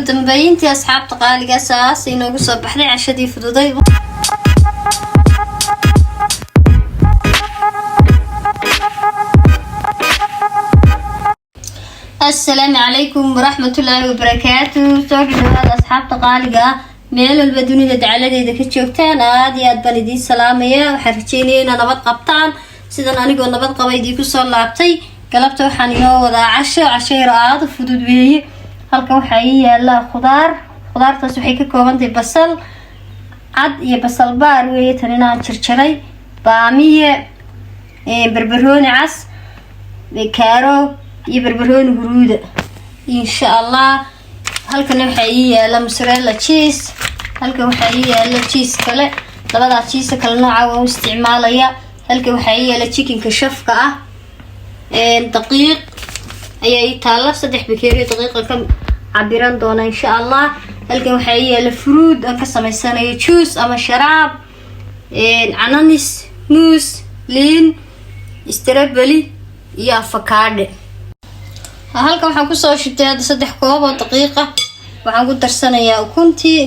dambeyntii asxaabta qaaliga saas inoogu soo baxday cashadii fududay. السلام عليكم ورحمة الله وبركاته. سوق هذا أصحاب تقاليقة ميل البدوني دعالة إذا كنت شوفتان عادي أدبلدي سلامية وحرجيني أنا نبض قبطان سيدان أنا قلنا نبض قبيدي كسر لعبتي قلبته حنيو وضع عشاء رعاد وفدود بيه هالكو حقيقة لا خضار تصبحي كوبانتي بصل عد يبصل بار ويتنينا تشرشري بامية بربروني عس بكارو يبربرون هرود إن شاء الله. هالكن وحقيقة لا موزاريلا تشيز هالكن وحقيقة لا تشيز كله لبضع تشيز كله نوع واستعمالية. هالكن وحقيقة لا تشيكن كشفقة دقيق أي تالا صدح بكيري دقيقة كم عبيران دونا إن شاء الله. هالكن وحقيقة الفرود أنقسم السنة تشوز أما شراب عنانيس موز لين استرابلي يا فكارد. halka waxaan ku soo shitay 3 koob oo daqiiqa waxaan ku darsanayaa ukuntii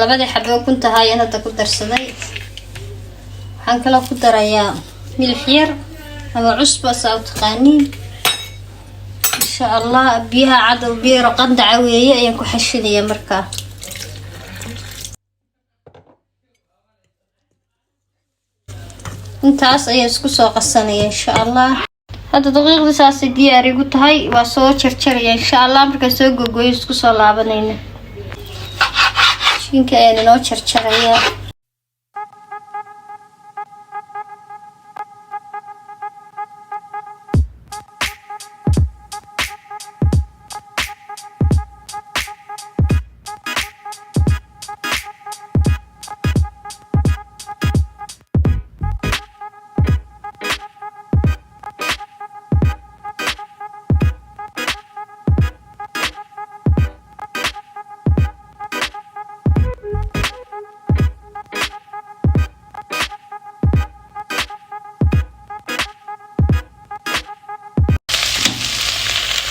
labada xabo ukunta hayaan hadda ku darsaday. waxaan kala ku darayaa milix yar ama cusbo saaw taqaaniin insha Allah. biyaha cad oo biyo raqanda weeye ayaan ku xashinayaa markaa intaas ayaan isku soo qasanaya insha Allah. hadda daqiiqdii saas diyaar igu tahay waa soo jarjaraya insha Allah. marka soo gogoyo isku soo laabanayna chicken ayaan inoo jarjaraya.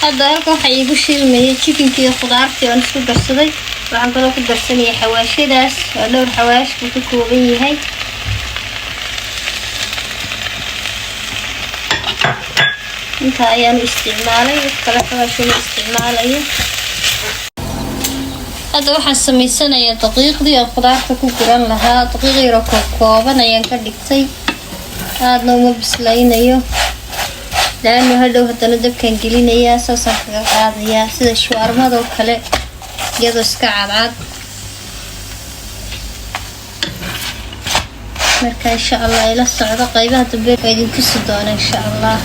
هذا halkan waxa igu shiilmay chickenkii khudaartii aan isku darsaday. waxaan kaloo ku darsanay xawaashadaas oo dhowr xawaash ku kooban yahay. inta ayaan isticmaalay kala xawaashada isticmaalay. hadda waxaan sameysanayaa daqiiqdii aan khudaarta ku guran lahaa. daqiiq yar oo kooban ayaan ka dhigtay aadna uma bislaynayo لأنه هذا هو التندب كان قلينا أساسا قاضية سيدا شوارما ذو كله يدوس كعاد مركا إن شاء الله إلى الصعدة قيبها تبقى قايدين كسدونا إن شاء الله.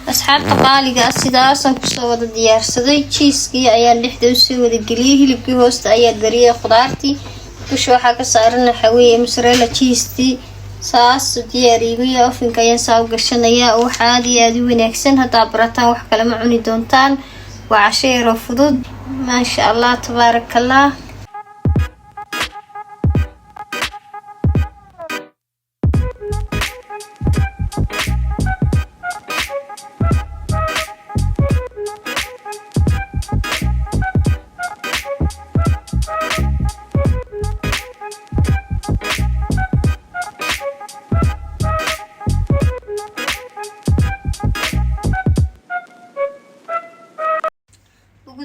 أصحاب تقاليقة سيدا أصلا كسو ودا ديار سيدا تشيسكي أيان لحدوسي ودا قليه لبقي هوست أيان قرية خضارتي كشو حاكا صارنا حوية موزاريلا تشيستي saas diyaariyo ofinka ayaan soo gashanayaa oo xaadi aad u wanaagsan. hadda barataan wax kale ma cuni doontaan. waa casheero fudud ma sha Allah tabarakallah.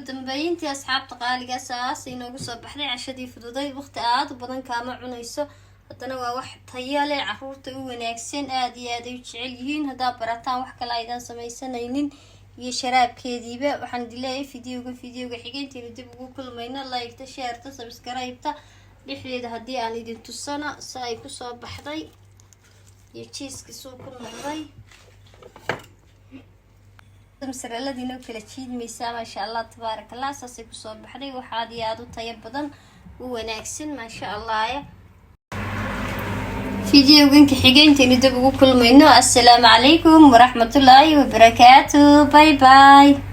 dambeyntii asxaabta qaaliga saas inoogu soo baxday cashadii fududay. waqti aad badan kaama cunayso haddana waa wax tayo leh caruurta u wanaagsan aad iyo aad ay u jecel yihiin. haddaa barataan wax kale aydan samaysanaynin iyo sharaabkeediiba waxaan dileeyay fiidiyowga xigeenteena dib ugu kulmayna. like-ta share-ta subscribe-ta dhexdeeda haddii aan idin tusana si ay ku soo baxday iyo cheese-ka soo ku noqday. مسرالة نوكل تشيد ميسا ما شاء الله تبارك الله ساسي كسو بحري وحادي عادو طيب بدن وناكسن ما شاء الله. فيديو قنك حقين تندبقوا كل منو. السلام عليكم ورحمة الله وبركاته. باي باي.